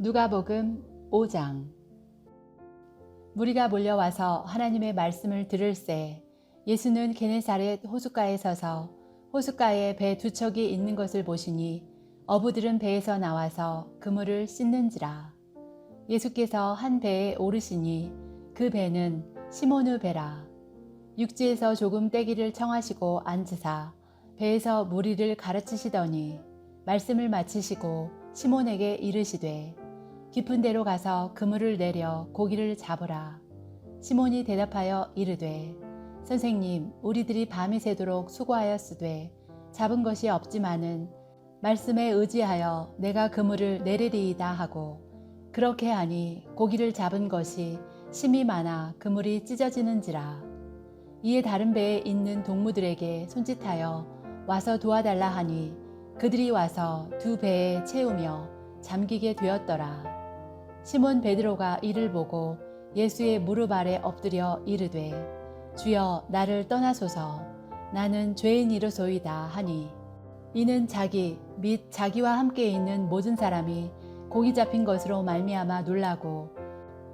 누가복음 5장. 무리가 몰려와서 하나님의 말씀을 들을새 예수는 게네사렛 호숫가에 서서 호숫가에 배 두 척이 있는 것을 보시니 어부들은 배에서 나와서 그물을 씻는지라. 예수께서 한 배에 오르시니 그 배는 시몬의 배라. 육지에서 조금 떼기를 청하시고 앉으사 배에서 무리를 가르치시더니 말씀을 마치시고 시몬에게 이르시되 깊은 데로 가서 그물을 내려 고기를 잡으라. 시몬이 대답하여 이르되 선생님, 우리들이 밤이 새도록 수고하였으되 잡은 것이 없지만은 말씀에 의지하여 내가 그물을 내리리이다 하고 그렇게 하니 고기를 잡은 것이 심이 많아 그물이 찢어지는지라. 이에 다른 배에 있는 동무들에게 손짓하여 와서 도와달라 하니 그들이 와서 두 배에 채우며 잠기게 되었더라. 시몬 베드로가 이를 보고 예수의 무릎 아래 엎드려 이르되 주여 나를 떠나소서 나는 죄인이로소이다 하니 이는 자기 및 자기와 함께 있는 모든 사람이 고기 잡힌 것으로 말미암아 놀라고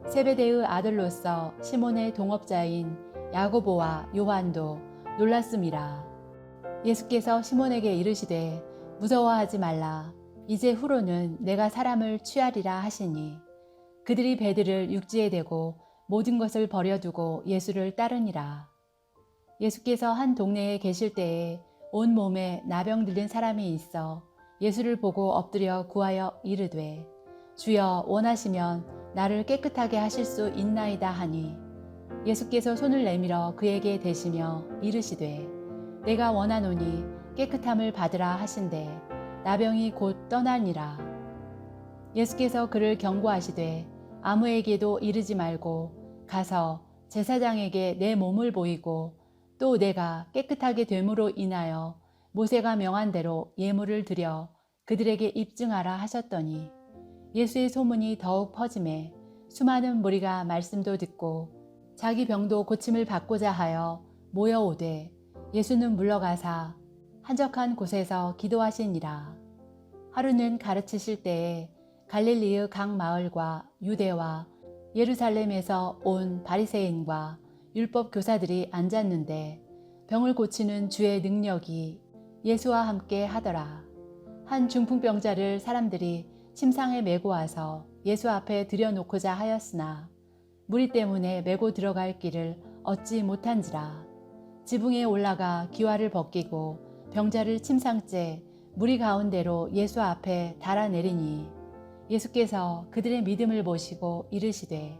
세베대의 아들로서 시몬의 동업자인 야고보와 요한도 놀랐음이라. 예수께서 시몬에게 이르시되 무서워하지 말라. 이제 후로는 내가 사람을 취하리라 하시니 그들이 배들을 육지에 대고 모든 것을 버려두고 예수를 따르니라. 예수께서 한 동네에 계실 때에 온 몸에 나병 들린 사람이 있어 예수를 보고 엎드려 구하여 이르되 주여 원하시면 나를 깨끗하게 하실 수 있나이다 하니 예수께서 손을 내밀어 그에게 대시며 이르시되 내가 원하노니 깨끗함을 받으라 하신대 나병이 곧 떠나니라. 예수께서 그를 경고하시되 아무에게도 이르지 말고 가서 제사장에게 내 몸을 보이고 또 내가 깨끗하게 됨으로 인하여 모세가 명한 대로 예물을 드려 그들에게 입증하라 하셨더니 예수의 소문이 더욱 퍼지매 수많은 무리가 말씀도 듣고 자기 병도 고침을 받고자 하여 모여오되 예수는 물러가사 한적한 곳에서 기도하시니라. 하루는 가르치실 때에 갈릴리의 각 마을과 유대와 예루살렘에서 온 바리새인과 율법 교사들이 앉았는데 병을 고치는 주의 능력이 예수와 함께 하더라. 한 중풍병자를 사람들이 침상에 메고 와서 예수 앞에 들여놓고자 하였으나 무리 때문에 메고 들어갈 길을 얻지 못한지라. 지붕에 올라가 기와를 벗기고 병자를 침상째 무리 가운데로 예수 앞에 달아내리니 예수께서 그들의 믿음을 보시고 이르시되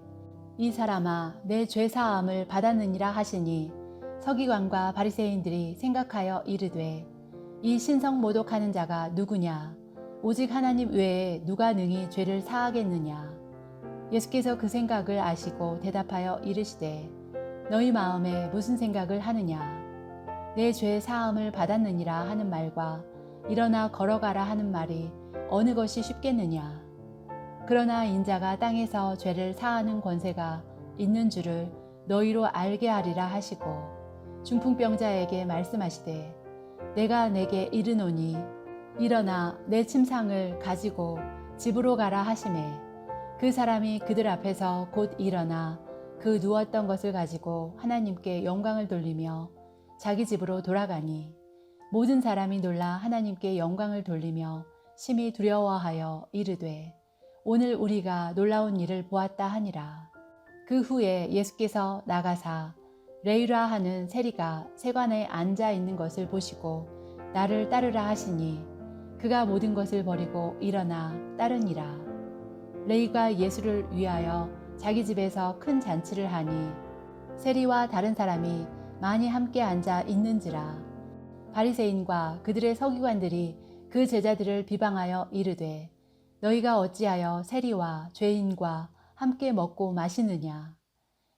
이 사람아 내 죄사함을 받았느니라 하시니 서기관과 바리새인들이 생각하여 이르되 이 신성 모독하는 자가 누구냐 오직 하나님 외에 누가 능히 죄를 사하겠느냐. 예수께서 그 생각을 아시고 대답하여 이르시되 너희 마음에 무슨 생각을 하느냐. 내 죄 사함을 받았느니라 하는 말과 일어나 걸어가라 하는 말이 어느 것이 쉽겠느냐. 그러나 인자가 땅에서 죄를 사하는 권세가 있는 줄을 너희로 알게 하리라 하시고 중풍병자에게 말씀하시되 내가 내게 이르노니 일어나 내 침상을 가지고 집으로 가라 하시매 그 사람이 그들 앞에서 곧 일어나 그 누웠던 것을 가지고 하나님께 영광을 돌리며 자기 집으로 돌아가니 모든 사람이 놀라 하나님께 영광을 돌리며 심히 두려워하여 이르되 오늘 우리가 놀라운 일을 보았다 하니라. 그 후에 예수께서 나가사 레위라 하는 세리가 세관에 앉아 있는 것을 보시고 나를 따르라 하시니 그가 모든 것을 버리고 일어나 따르니라. 레위가 예수를 위하여 자기 집에서 큰 잔치를 하니 세리와 다른 사람이 많이 함께 앉아 있는지라. 바리새인과 그들의 서기관들이 그 제자들을 비방하여 이르되 너희가 어찌하여 세리와 죄인과 함께 먹고 마시느냐.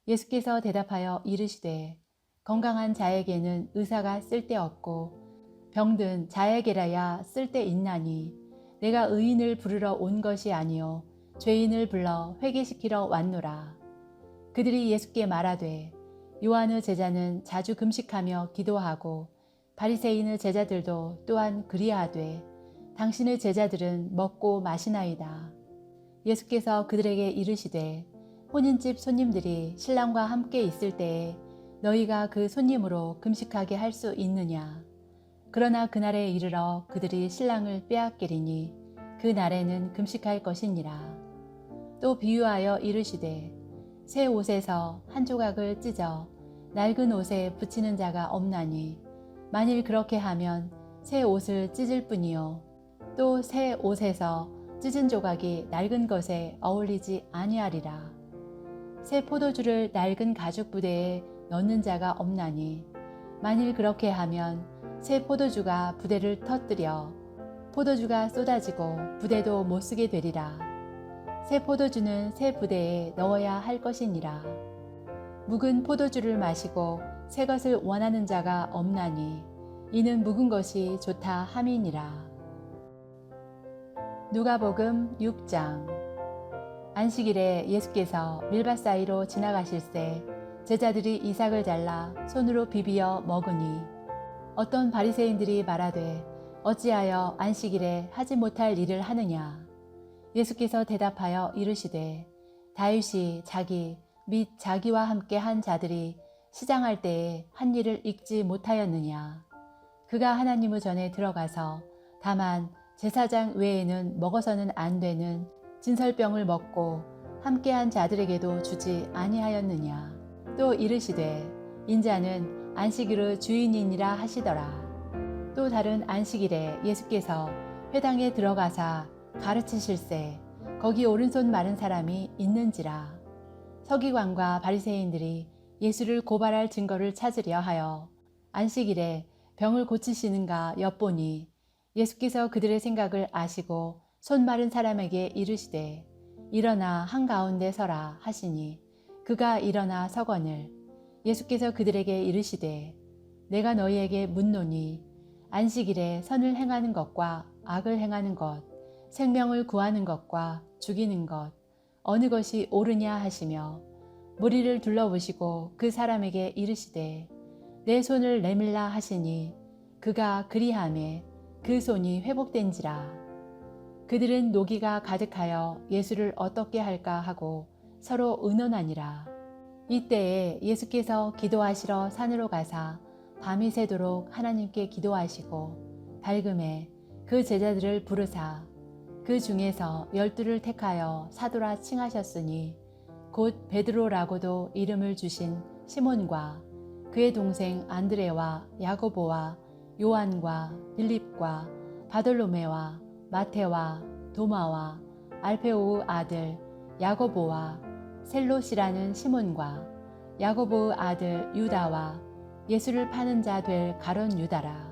예수께서 대답하여 이르시되 건강한 자에게는 의사가 쓸데없고 병든 자에게라야 쓸데있나니 내가 의인을 부르러 온 것이 아니요 죄인을 불러 회개시키러 왔노라. 그들이 예수께 말하되 요한의 제자는 자주 금식하며 기도하고 바리새인의 제자들도 또한 그리하되 당신의 제자들은 먹고 마시나이다. 예수께서 그들에게 이르시되 혼인집 손님들이 신랑과 함께 있을 때에 너희가 그 손님으로 금식하게 할 수 있느냐. 그러나 그날에 이르러 그들이 신랑을 빼앗기리니 그 날에는 금식할 것이니라. 또 비유하여 이르시되 새 옷에서 한 조각을 찢어 낡은 옷에 붙이는 자가 없나니 만일 그렇게 하면 새 옷을 찢을 뿐이요 또 새 옷에서 찢은 조각이 낡은 것에 어울리지 아니하리라. 새 포도주를 낡은 가죽 부대에 넣는 자가 없나니 만일 그렇게 하면 새 포도주가 부대를 터뜨려 포도주가 쏟아지고 부대도 못 쓰게 되리라. 새 포도주는 새 부대에 넣어야 할 것이니라. 묵은 포도주를 마시고 새 것을 원하는 자가 없나니 이는 묵은 것이 좋다 함이니라. 누가복음 6장. 안식일에 예수께서 밀밭 사이로 지나가실새 제자들이 이삭을 잘라 손으로 비비어 먹으니 어떤 바리새인들이 말하되 어찌하여 안식일에 하지 못할 일을 하느냐. 예수께서 대답하여 이르시되 다윗이 자기 및 자기와 함께 한 자들이 시장할 때에 한 일을 잊지 못하였느냐. 그가 하나님의 전에 들어가서 다만 제사장 외에는 먹어서는 안 되는 진설병을 먹고 함께한 자들에게도 주지 아니하였느냐. 또 이르시되 인자는 안식일의 주인이니라 하시더라. 또 다른 안식일에 예수께서 회당에 들어가사 가르치실새 거기 오른손 마른 사람이 있는지라. 서기관과 바리새인들이 예수를 고발할 증거를 찾으려 하여 안식일에 병을 고치시는가 엿보니 예수께서 그들의 생각을 아시고 손 마른 사람에게 이르시되 일어나 한가운데 서라 하시니 그가 일어나 서거늘 예수께서 그들에게 이르시되 내가 너희에게 묻노니 안식일에 선을 행하는 것과 악을 행하는 것 생명을 구하는 것과 죽이는 것 어느 것이 옳으냐 하시며 무리를 둘러보시고 그 사람에게 이르시되 내 손을 내밀라 하시니 그가 그리하매 그 손이 회복된지라. 그들은 노기가 가득하여 예수를 어떻게 할까 하고 서로 의논하니라. 이때에 예수께서 기도하시러 산으로 가사 밤이 새도록 하나님께 기도하시고 밝음에 그 제자들을 부르사 그 중에서 12를 택하여 사도라 칭하셨으니 곧 베드로라고도 이름을 주신 시몬과 그의 동생 안드레와 야고보와 요한과 빌립과 바돌로메와 마테와 도마와 알페오의 아들 야고보와 셀롯이라는 시몬과 야고보의 아들 유다와 예수를 파는 자 될 가룟 유다라.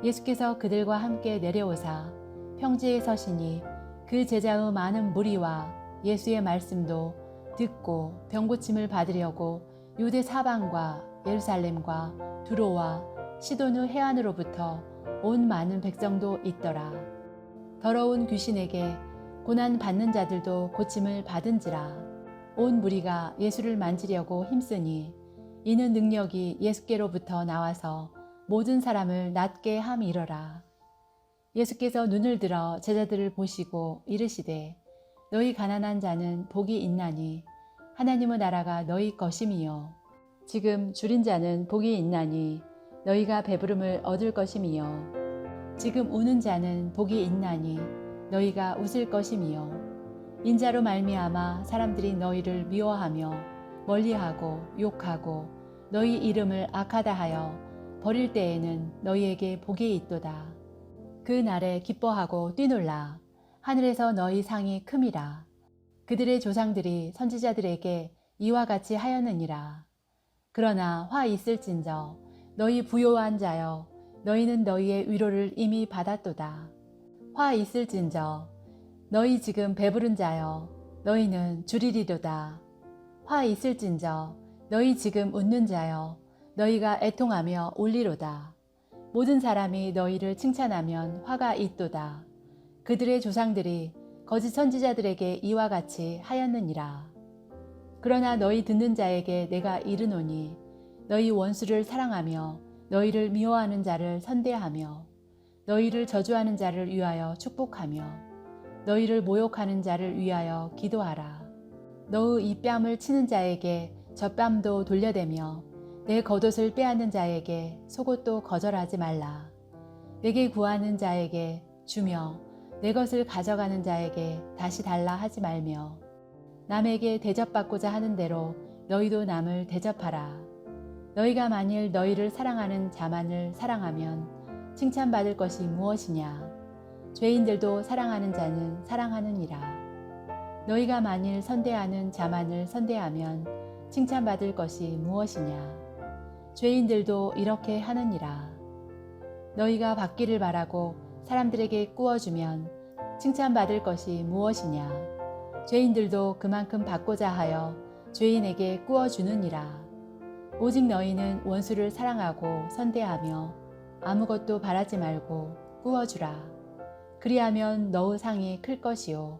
예수께서 그들과 함께 내려오사 평지에 서시니 그 제자의 많은 무리와 예수의 말씀도 듣고 병고침을 받으려고 유대 사방과 예루살렘과 두로와 시돈의 해안으로부터 온 많은 백성도 있더라. 더러운 귀신에게 고난 받는 자들도 고침을 받은지라. 온 무리가 예수를 만지려고 힘쓰니 이는 능력이 예수께로부터 나와서 모든 사람을 낫게 함이러라. 예수께서 눈을 들어 제자들을 보시고 이르시되 너희 가난한 자는 복이 있나니 하나님의 나라가 너희 것임이요 지금 줄인 자는 복이 있나니 너희가 배부름을 얻을 것임이요 지금 우는 자는 복이 있나니 너희가 웃을 것임이요 인자로 말미암아 사람들이 너희를 미워하며 멀리하고 욕하고 너희 이름을 악하다 하여 버릴 때에는 너희에게 복이 있도다. 그 날에 기뻐하고 뛰놀라. 하늘에서 너희 상이 큼이라. 그들의 조상들이 선지자들에게 이와 같이 하였느니라. 그러나 화 있을진저 너희 부요한 자여 너희는 너희의 위로를 이미 받았도다. 화 있을진저 너희 지금 배부른 자여 너희는 줄이리로다. 화 있을진저 너희 지금 웃는 자여 너희가 애통하며 울리로다. 모든 사람이 너희를 칭찬하면 화가 있도다. 그들의 조상들이 거짓 선지자들에게 이와 같이 하였느니라. 그러나 너희 듣는 자에게 내가 이르노니 너희 원수를 사랑하며 너희를 미워하는 자를 선대하며 너희를 저주하는 자를 위하여 축복하며 너희를 모욕하는 자를 위하여 기도하라. 너의 이 뺨을 치는 자에게 저 뺨도 돌려대며 내 겉옷을 빼앗는 자에게 속옷도 거절하지 말라. 내게 구하는 자에게 주며 내 것을 가져가는 자에게 다시 달라 하지 말며 남에게 대접받고자 하는 대로 너희도 남을 대접하라. 너희가 만일 너희를 사랑하는 자만을 사랑하면 칭찬받을 것이 무엇이냐? 죄인들도 사랑하는 자는 사랑하느니라. 너희가 만일 선대하는 자만을 선대하면 칭찬받을 것이 무엇이냐? 죄인들도 이렇게 하느니라. 너희가 받기를 바라고 사람들에게 꾸어주면 칭찬받을 것이 무엇이냐? 죄인들도 그만큼 받고자 하여 죄인에게 꾸어주느니라. 오직 너희는 원수를 사랑하고 선대하며 아무것도 바라지 말고 꾸어주라. 그리하면 너의 상이 클 것이요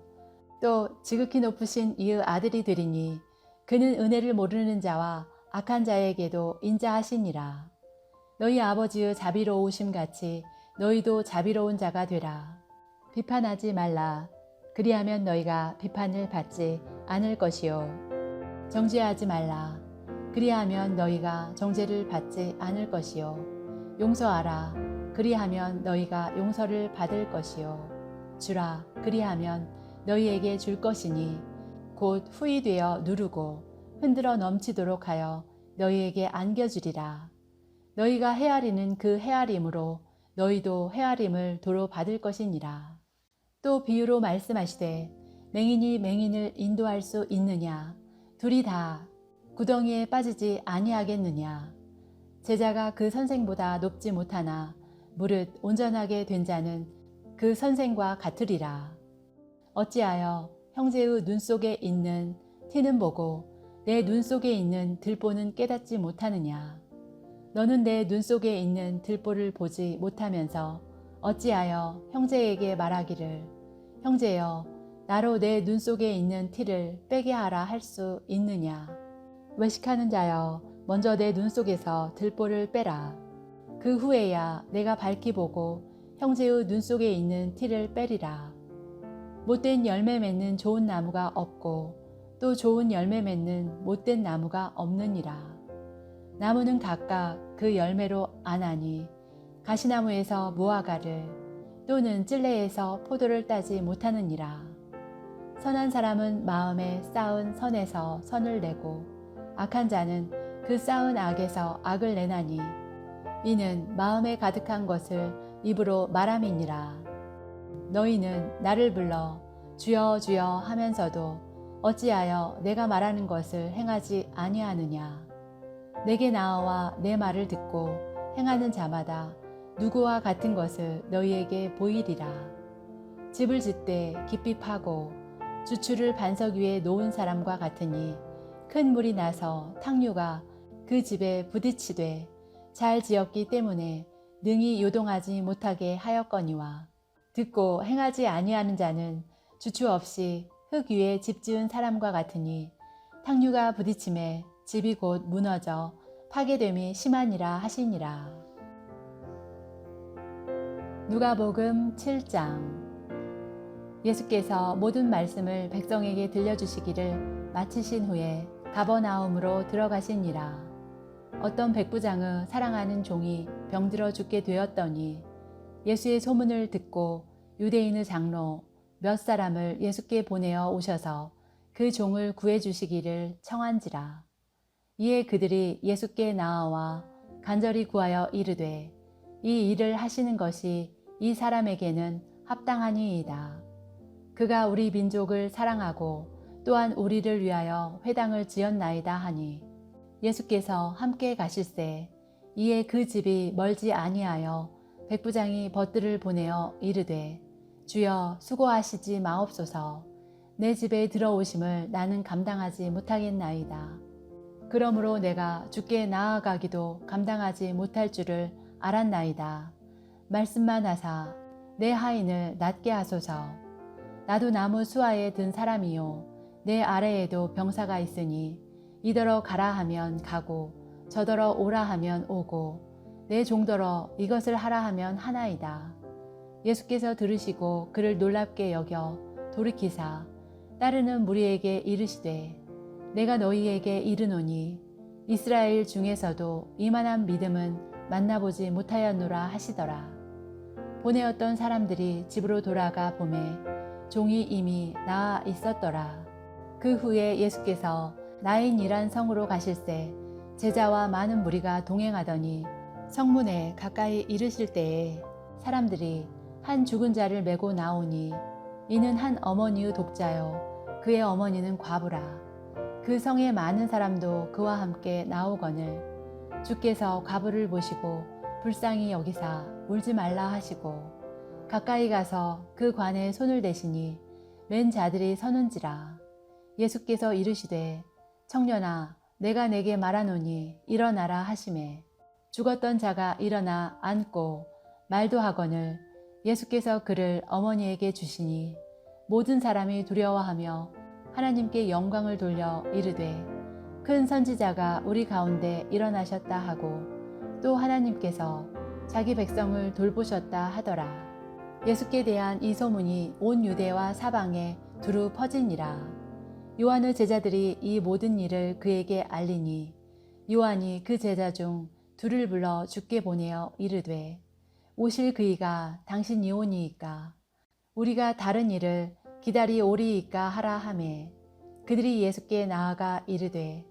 또 지극히 높으신 이의 아들이 되리니 그는 은혜를 모르는 자와 악한 자에게도 인자하시니라. 너희 아버지의 자비로우심 같이 너희도 자비로운 자가 되라. 비판하지 말라. 그리하면 너희가 비판을 받지 않을 것이요 정죄하지 말라. 그리하면 너희가 정죄를 받지 않을 것이요 용서하라. 그리하면 너희가 용서를 받을 것이요 주라. 그리하면 너희에게 줄 것이니 곧 후히 되어 누르고 흔들어 넘치도록 하여 너희에게 안겨주리라. 너희가 헤아리는 그 헤아림으로 너희도 헤아림을 도로 받을 것이니라. 또 비유로 말씀하시되 맹인이 맹인을 인도할 수 있느냐? 둘이 다 구덩이에 빠지지 아니하겠느냐? 제자가 그 선생보다 높지 못하나 무릇 온전하게 된 자는 그 선생과 같으리라. 어찌하여 형제의 눈 속에 있는 티는 보고 내 눈 속에 있는 들보는 깨닫지 못하느냐? 너는 내 눈 속에 있는 들보를 보지 못하면서 어찌하여 형제에게 말하기를 형제여 나로 내 눈 속에 있는 티를 빼게 하라 할 수 있느냐? 외식하는 자여 먼저 내 눈 속에서 들보를 빼라. 그 후에야 내가 밝히 보고 형제의 눈 속에 있는 티를 빼리라. 못된 열매 맺는 좋은 나무가 없고 또 좋은 열매 맺는 못된 나무가 없느니라. 나무는 각각 그 열매로 아나니 가시나무에서 무화과를 또는 찔레에서 포도를 따지 못하느니라. 선한 사람은 마음에 쌓은 선에서 선을 내고 악한 자는 그 쌓은 악에서 악을 내나니 이는 마음에 가득한 것을 입으로 말함이니라. 너희는 나를 불러 주여 주여 하면서도 어찌하여 내가 말하는 것을 행하지 아니하느냐? 내게 나와 내 말을 듣고 행하는 자마다 누구와 같은 것을 너희에게 보이리라. 집을 짓되 깊이 파고 주추를 반석 위에 놓은 사람과 같으니 큰 물이 나서 탕류가 그 집에 부딪히되 잘 지었기 때문에 능히 요동하지 못하게 하였거니와 듣고 행하지 아니하는 자는 주추 없이 흙 위에 집 지은 사람과 같으니 탕류가 부딪힘에 집이 곧 무너져 파괴됨이 심하니라 하시니라. 누가복음 7장. 예수께서 모든 말씀을 백성에게 들려주시기를 마치신 후에 가버나움으로 들어가시니라. 어떤 백부장의 사랑하는 종이 병들어 죽게 되었더니 예수의 소문을 듣고 유대인의 장로 몇 사람을 예수께 보내어 오셔서 그 종을 구해주시기를 청한지라. 이에 그들이 예수께 나아와 간절히 구하여 이르되 이 일을 하시는 것이 이 사람에게는 합당하니이다. 그가 우리 민족을 사랑하고 또한 우리를 위하여 회당을 지었나이다 하니 예수께서 함께 가실새 이에 그 집이 멀지 아니하여 백부장이 벗들을 보내어 이르되 주여 수고하시지 마옵소서. 내 집에 들어오심을 나는 감당하지 못하겠나이다. 그러므로 내가 주께 나아가기도 감당하지 못할 줄을 알았나이다. 말씀만 하사 내 하인을 낫게 하소서. 나도 나무 수하에 든 사람이요 내 아래에도 병사가 있으니 이더러 가라 하면 가고 저더러 오라 하면 오고 내 종더러 이것을 하라 하면 하나이다. 예수께서 들으시고 그를 놀랍게 여겨 돌이키사 따르는 무리에게 이르시되 내가 너희에게 이르노니 이스라엘 중에서도 이만한 믿음은 만나보지 못하였노라 하시더라. 보내었던 사람들이 집으로 돌아가 보매 종이 이미 나아 있었더라. 그 후에 예수께서 나인이란 성으로 가실새 제자와 많은 무리가 동행하더니 성문에 가까이 이르실 때에 사람들이 한 죽은 자를 메고 나오니 이는 한 어머니의 독자요 그의 어머니는 과부라. 그 성에 많은 사람도 그와 함께 나오거늘 주께서 과부를 보시고 불쌍히 여기사 울지 말라 하시고 가까이 가서 그 관에 손을 대시니 맨 자들이 서는지라. 예수께서 이르시되 청년아 내가 내게 말하노니 일어나라 하시매 죽었던 자가 일어나 앉고 말도 하거늘 예수께서 그를 어머니에게 주시니 모든 사람이 두려워하며 하나님께 영광을 돌려 이르되 큰 선지자가 우리 가운데 일어나셨다 하고 또 하나님께서 자기 백성을 돌보셨다 하더라. 예수께 대한 이 소문이 온 유대와 사방에 두루 퍼지니라. 요한의 제자들이 이 모든 일을 그에게 알리니 요한이 그 제자 중 둘을 불러 주께 보내어 이르되 오실 그이가 당신이 오니이까 우리가 다른 일을 기다리오리이까 하라 하매 그들이 예수께 나아가 이르되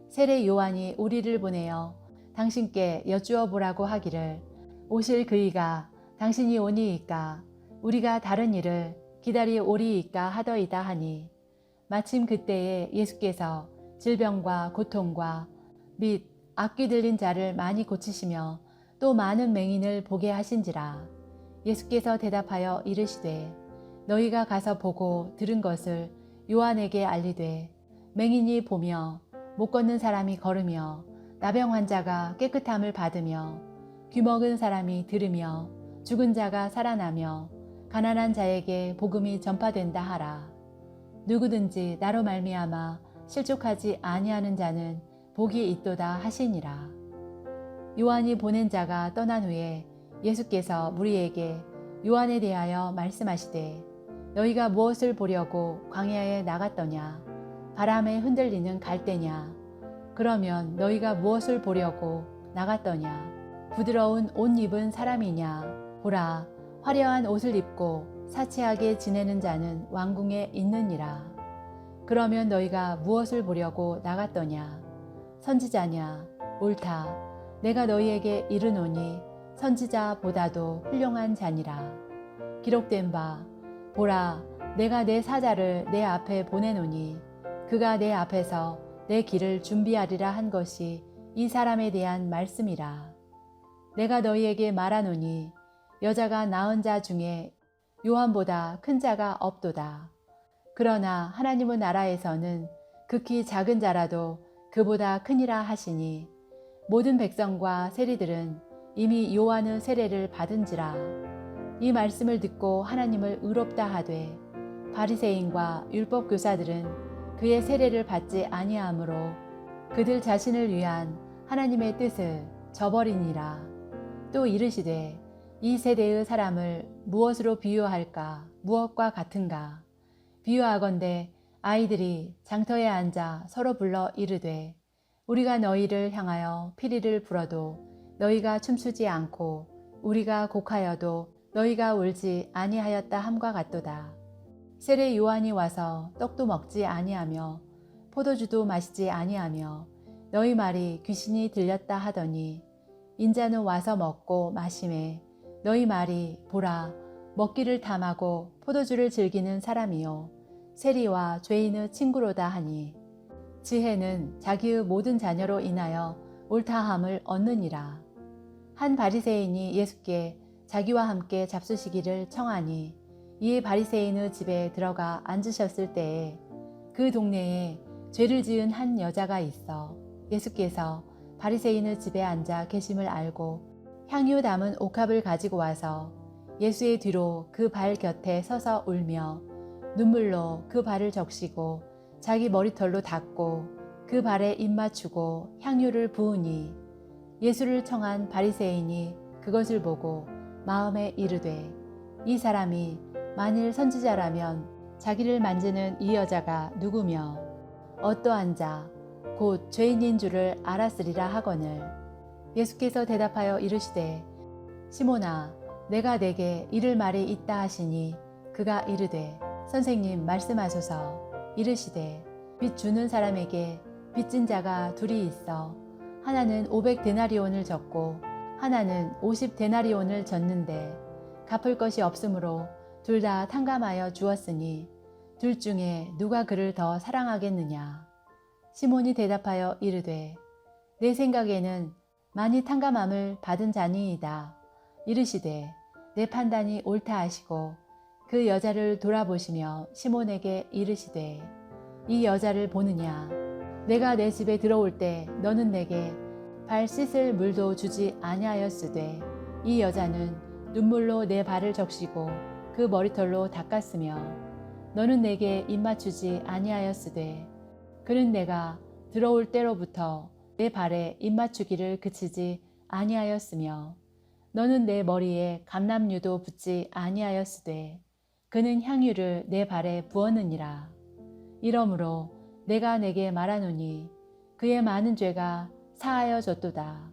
세례 요한이 우리를 보내어 당신께 여쭈어 보라고 하기를 오실 그이가 당신이 오니이까 우리가 다른 일을 기다리오리이까 하더이다 하니 마침 그때에 예수께서 질병과 고통과 및 악귀 들린 자를 많이 고치시며 또 많은 맹인을 보게 하신지라. 예수께서 대답하여 이르시되 너희가 가서 보고 들은 것을 요한에게 알리되 맹인이 보며 못 걷는 사람이 걸으며 나병 환자가 깨끗함을 받으며 귀먹은 사람이 들으며 죽은 자가 살아나며 가난한 자에게 복음이 전파된다 하라. 누구든지 나로 말미암아 실족하지 아니하는 자는 복이 있도다 하시니라. 요한이 보낸 자가 떠난 후에 예수께서 무리에게 요한에 대하여 말씀하시되 너희가 무엇을 보려고 광야에 나갔더냐? 바람에 흔들리는 갈대냐? 그러면 너희가 무엇을 보려고 나갔더냐? 부드러운 옷 입은 사람이냐? 보라, 화려한 옷을 입고 사치하게 지내는 자는 왕궁에 있느니라. 그러면 너희가 무엇을 보려고 나갔더냐? 선지자냐? 옳다. 내가 너희에게 이르노니 선지자보다도 훌륭한 자니라. 기록된 바 보라 내가 내 사자를 내 앞에 보내노니 그가 내 앞에서 내 길을 준비하리라 한 것이 이 사람에 대한 말씀이라. 내가 너희에게 말하노니 여자가 낳은 자 중에 요한보다 큰 자가 없도다. 그러나 하나님의 나라에서는 극히 작은 자라도 그보다 크니라 하시니 모든 백성과 세리들은 이미 요한의 세례를 받은지라. 이 말씀을 듣고 하나님을 의롭다 하되 바리새인과 율법 교사들은 그의 세례를 받지 아니하므로 그들 자신을 위한 하나님의 뜻을 저버리니라. 또 이르시되 이 세대의 사람을 무엇으로 비유할까? 무엇과 같은가? 비유하건대 아이들이 장터에 앉아 서로 불러 이르되 우리가 너희를 향하여 피리를 불어도 너희가 춤추지 않고 우리가 곡하여도 너희가 울지 아니하였다 함과 같도다. 세례 요한이 와서 떡도 먹지 아니하며 포도주도 마시지 아니하며 너희 말이 귀신이 들렸다 하더니 인자는 와서 먹고 마시매 너희 말이 보라 먹기를 탐하고 포도주를 즐기는 사람이요 세리와 죄인의 친구로다 하니 지혜는 자기의 모든 자녀로 인하여 옳다함을 얻느니라. 한 바리새인이 예수께 자기와 함께 잡수시기를 청하니 이에 바리새인의 집에 들어가 앉으셨을 때에 그 동네에 죄를 지은 한 여자가 있어 예수께서 바리새인의 집에 앉아 계심을 알고 향유 담은 옥합을 가지고 와서 예수의 뒤로 그 발 곁에 서서 울며 눈물로 그 발을 적시고 자기 머리털로 닦고 그 발에 입 맞추고 향유를 부으니 예수를 청한 바리새인이 그것을 보고 마음에 이르되 이 사람이 만일 선지자라면 자기를 만지는 이 여자가 누구며 어떠한 자 곧 죄인인 줄을 알았으리라 하거늘. 예수께서 대답하여 이르시되 시몬아 내가 내게 이를 말이 있다 하시니 그가 이르되 선생님 말씀하소서. 이르시되 빚 주는 사람에게 빚진 자가 둘이 있어 하나는 500데나리온을 졌고 하나는 50데나리온을 졌는데 갚을 것이 없으므로 둘 다 탕감하여 주었으니 둘 중에 누가 그를 더 사랑하겠느냐. 시몬이 대답하여 이르되 내 생각에는 많이 탕감함을 받은 자니이다. 이르시되 내 판단이 옳다 하시고 그 여자를 돌아보시며 시몬에게 이르시되 이 여자를 보느냐. 내가 내 집에 들어올 때 너는 내게 발 씻을 물도 주지 아니하였으되 이 여자는 눈물로 내 발을 적시고 그 머리털로 닦았으며 너는 내게 입맞추지 아니하였으되 그는 내가 들어올 때로부터 내 발에 입맞추기를 그치지 아니하였으며 너는 내 머리에 감람류도 붓지 아니하였으되 그는 향유를 내 발에 부었느니라. 이러므로 내가 내게 말하노니 그의 많은 죄가 사하여졌도다.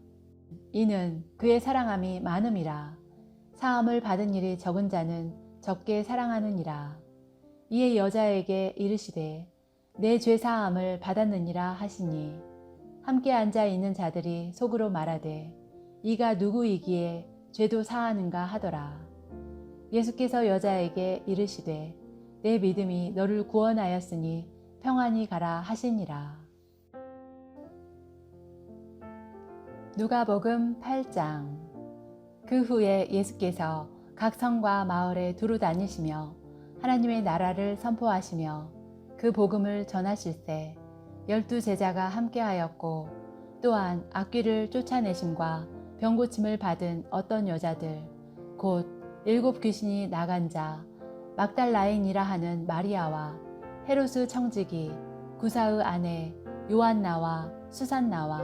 이는 그의 사랑함이 많음이라. 사함을 받은 일이 적은 자는 적게 사랑하느니라. 이에 여자에게 이르시되 내 죄 사함을 받았느니라 하시니 함께 앉아 있는 자들이 속으로 말하되 이가 누구이기에 죄도 사하는가 하더라. 예수께서 여자에게 이르시되 내 믿음이 너를 구원하였으니 평안히 가라 하시니라. 누가복음 8장. 그 후에 예수께서 각 성과 마을에 두루 다니시며 하나님의 나라를 선포하시며 그 복음을 전하실세 12 제자가 함께하였고 또한 악귀를 쫓아내심과 병고침을 받은 어떤 여자들 곧 7 귀신이 나간 자 막달라인이라 하는 마리아와 헤롯의 청지기 구사의 아내 요한나와 수산나와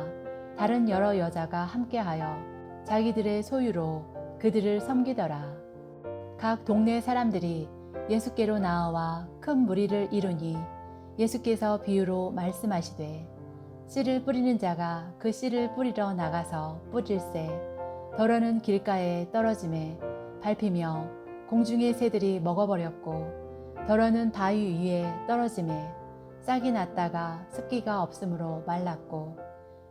다른 여러 여자가 함께하여 자기들의 소유로 그들을 섬기더라. 각 동네 사람들이 예수께로 나와 큰 무리를 이루니 예수께서 비유로 말씀하시되 씨를 뿌리는 자가 그 씨를 뿌리러 나가서 뿌릴새 덜어는 길가에 떨어짐에 밟히며 공중의 새들이 먹어버렸고 덜어는 바위 위에 떨어짐에 싹이 났다가 습기가 없으므로 말랐고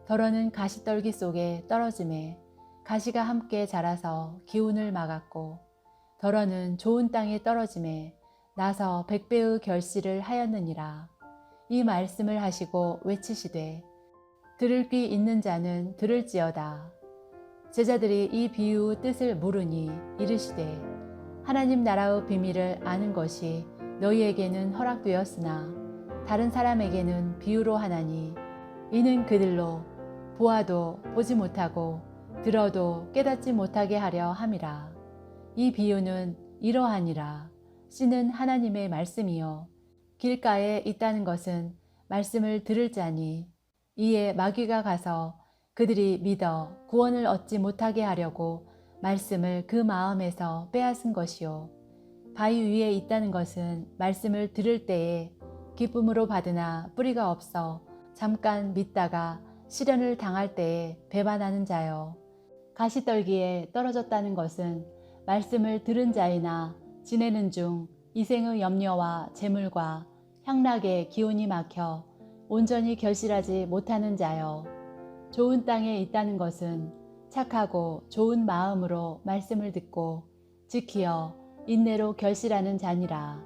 덜어는 가시떨기 속에 떨어짐에 가시가 함께 자라서 기운을 막았고 덜어는 좋은 땅에 떨어짐에 나서 100배의 결실을 하였느니라. 이 말씀을 하시고 외치시되 들을 귀 있는 자는 들을지어다. 제자들이 이 비유의 뜻을 물으니 이르시되 하나님 나라의 비밀을 아는 것이 너희에게는 허락되었으나 다른 사람에게는 비유로 하나니 이는 그들로 보아도 보지 못하고 들어도 깨닫지 못하게 하려 함이라. 이 비유는 이러하니라. 씨는 하나님의 말씀이요 길가에 있다는 것은 말씀을 들을 자니 이에 마귀가 가서 그들이 믿어 구원을 얻지 못하게 하려고 말씀을 그 마음에서 빼앗은 것이요 바위 위에 있다는 것은 말씀을 들을 때에 기쁨으로 받으나 뿌리가 없어 잠깐 믿다가 시련을 당할 때에 배반하는 자요 가시떨기에 떨어졌다는 것은 말씀을 들은 자이나 지내는 중 이생의 염려와 재물과 향락의 기운이 막혀 온전히 결실하지 못하는 자요 좋은 땅에 있다는 것은 착하고 좋은 마음으로 말씀을 듣고 지키어 인내로 결실하는 자니라.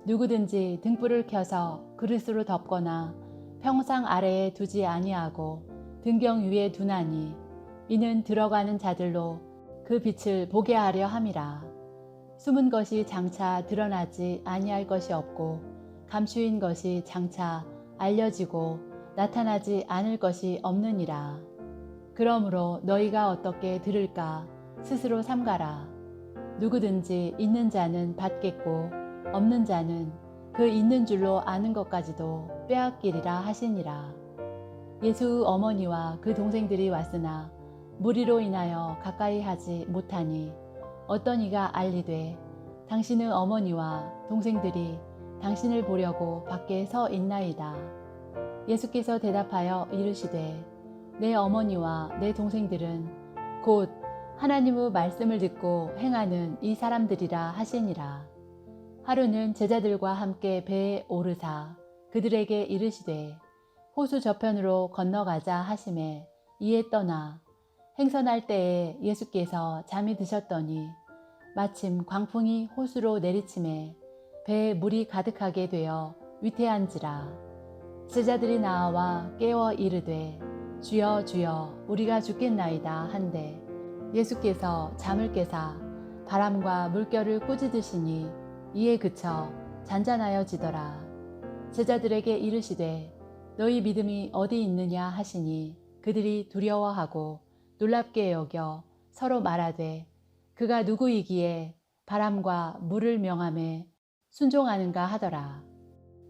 누구든지 등불을 켜서 그릇으로 덮거나 평상 아래에 두지 아니하고 등경 위에 두나니 이는 들어가는 자들로 그 빛을 보게 하려 함이라. 숨은 것이 장차 드러나지 아니할 것이 없고 감추인 것이 장차 알려지고 나타나지 않을 것이 없느니라. 그러므로 너희가 어떻게 들을까 스스로 삼가라. 누구든지 있는 자는 받겠고 없는 자는 그 있는 줄로 아는 것까지도 빼앗기리라 하시니라. 예수의 어머니와 그 동생들이 왔으나 무리로 인하여 가까이 하지 못하니 어떤 이가 알리되 당신의 어머니와 동생들이 당신을 보려고 밖에 서 있나이다. 예수께서 대답하여 이르시되 내 어머니와 내 동생들은 곧 하나님의 말씀을 듣고 행하는 이 사람들이라 하시니라. 하루는 제자들과 함께 배에 오르사 그들에게 이르시되 호수 저편으로 건너가자 하시매 이에 떠나 행선할 때에 예수께서 잠이 드셨더니 마침 광풍이 호수로 내리침에 배에 물이 가득하게 되어 위태한지라. 제자들이 나와 깨워 이르되 주여 주여 우리가 죽겠나이다 한데 예수께서 잠을 깨사 바람과 물결을 꾸짖으시니 이에 그쳐 잔잔하여지더라. 제자들에게 이르시되 너희 믿음이 어디 있느냐 하시니 그들이 두려워하고 놀랍게 여겨 서로 말하되 그가 누구이기에 바람과 물을 명하매 순종하는가 하더라.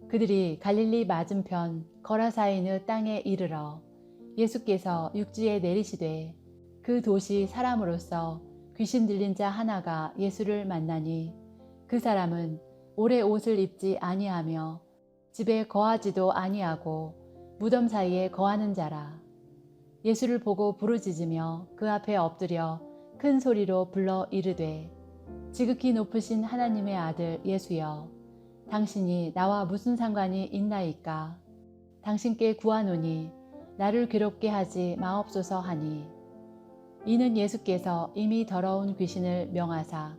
그들이 갈릴리 맞은편 거라사이느 땅에 이르러 예수께서 육지에 내리시되 그 도시 사람으로서 귀신 들린 자 하나가 예수를 만나니 그 사람은 오래 옷을 입지 아니하며 집에 거하지도 아니하고 무덤 사이에 거하는 자라. 예수를 보고 부르짖으며 그 앞에 엎드려 큰 소리로 불러 이르되 지극히 높으신 하나님의 아들 예수여 당신이 나와 무슨 상관이 있나이까. 당신께 구하노니 나를 괴롭게 하지 마옵소서 하니 이는 예수께서 이미 더러운 귀신을 명하사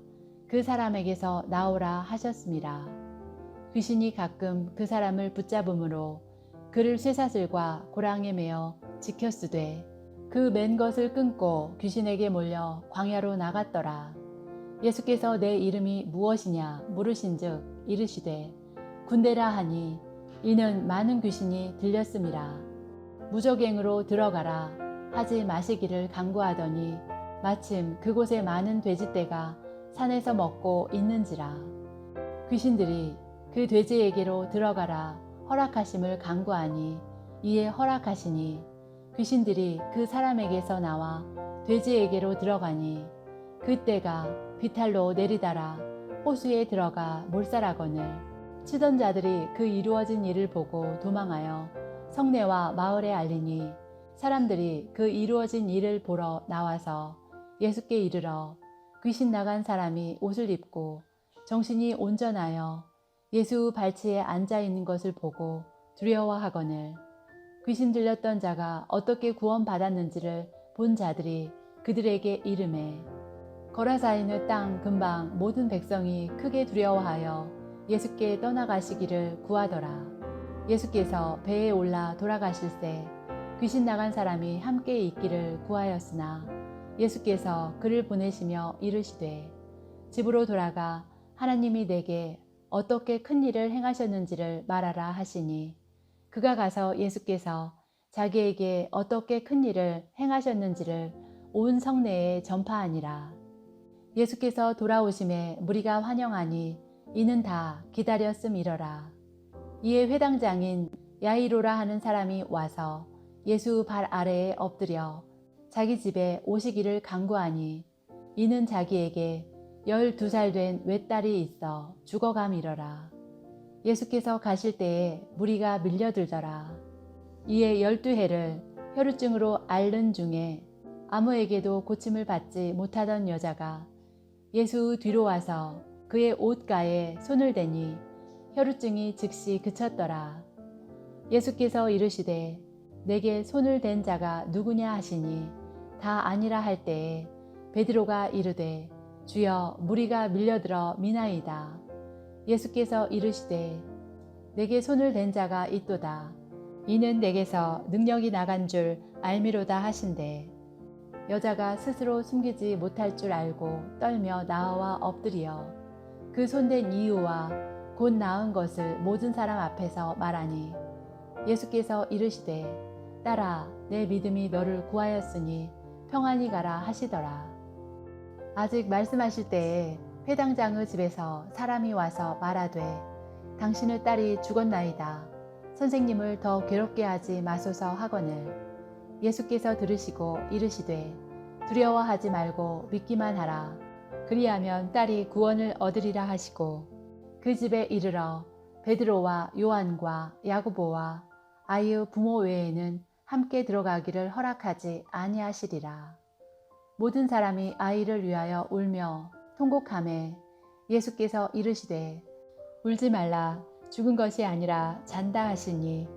그 사람에게서 나오라 하셨습니다. 귀신이 가끔 그 사람을 붙잡음으로 그를 쇠사슬과 고랑에 매어 지켰으되 그 맨 것을 끊고 귀신에게 몰려 광야로 나갔더라. 예수께서 내 이름이 무엇이냐 물으신즉 이르시되 군대라 하니 이는 많은 귀신이 들렸음이라. 무적행으로 들어가라 하지 마시기를 간구하더니 마침 그곳에 많은 돼지떼가 산에서 먹고 있는지라. 귀신들이 그 돼지에게로 들어가라 허락하심을 간구하니 이에 허락하시니 귀신들이 그 사람에게서 나와 돼지에게로 들어가니 그때가 비탈로 내리다라 호수에 들어가 몰살하거늘 치던 자들이 그 이루어진 일을 보고 도망하여 성내와 마을에 알리니 사람들이 그 이루어진 일을 보러 나와서 예수께 이르러 귀신 나간 사람이 옷을 입고 정신이 온전하여 예수 발치에 앉아 있는 것을 보고 두려워하거늘 귀신 들렸던 자가 어떻게 구원받았는지를 본 자들이 그들에게 이르매 거라사이느 땅 근방 모든 백성이 크게 두려워하여 예수께 떠나가시기를 구하더라. 예수께서 배에 올라 돌아가실새 귀신 나간 사람이 함께 있기를 구하였으나 예수께서 그를 보내시며 이르시되 집으로 돌아가 하나님이 내게 어떻게 큰 일을 행하셨는지를 말하라 하시니 그가 가서 예수께서 자기에게 어떻게 큰 일을 행하셨는지를 온 성내에 전파하니라. 예수께서 돌아오심에 무리가 환영하니 이는 다 기다렸음이러라. 이에 회당장인 야이로라 하는 사람이 와서 예수 발 아래에 엎드려 자기 집에 오시기를 간구하니 이는 자기에게 12살 된 외딸이 있어 죽어감이러라. 예수께서 가실 때에 무리가 밀려들더라. 이에 12해를 혈루증으로 앓는 중에 아무에게도 고침을 받지 못하던 여자가 예수 뒤로 와서 그의 옷가에 손을 대니 혈루증이 즉시 그쳤더라. 예수께서 이르시되 내게 손을 댄 자가 누구냐 하시니 다 아니라 할 때에 베드로가 이르되 주여 무리가 밀려들어 미나이다. 예수께서 이르시되 내게 손을 댄 자가 있도다. 이는 내게서 능력이 나간 줄 알미로다 하신대 여자가 스스로 숨기지 못할 줄 알고 떨며 나와 엎드리어 그 손댄 이유와 곧 나은 것을 모든 사람 앞에서 말하니 예수께서 이르시되 딸아 내 믿음이 너를 구하였으니 평안히 가라 하시더라. 아직 말씀하실 때에 회당장의 집에서 사람이 와서 말하되 당신의 딸이 죽었나이다. 선생님을 더 괴롭게 하지 마소서 하거늘 예수께서 들으시고 이르시되 두려워하지 말고 믿기만 하라. 그리하면 딸이 구원을 얻으리라 하시고 그 집에 이르러 베드로와 요한과 야고보와 아이의 부모 외에는 함께 들어가기를 허락하지 아니하시리라. 모든 사람이 아이를 위하여 울며 통곡하매 예수께서 이르시되 울지 말라, 죽은 것이 아니라 잔다 하시니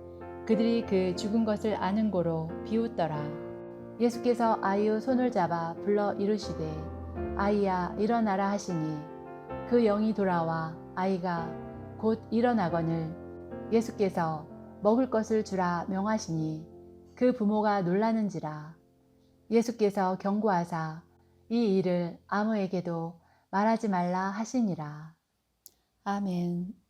그들이 그 죽은 것을 아는 고로 비웃더라. 예수께서 아이의 손을 잡아 불러 이르시되 아이야 일어나라 하시니 그 영이 돌아와 아이가 곧 일어나거늘 예수께서 먹을 것을 주라 명하시니 그 부모가 놀라는지라. 예수께서 경고하사 이 일을 아무에게도 말하지 말라 하시니라. 아멘.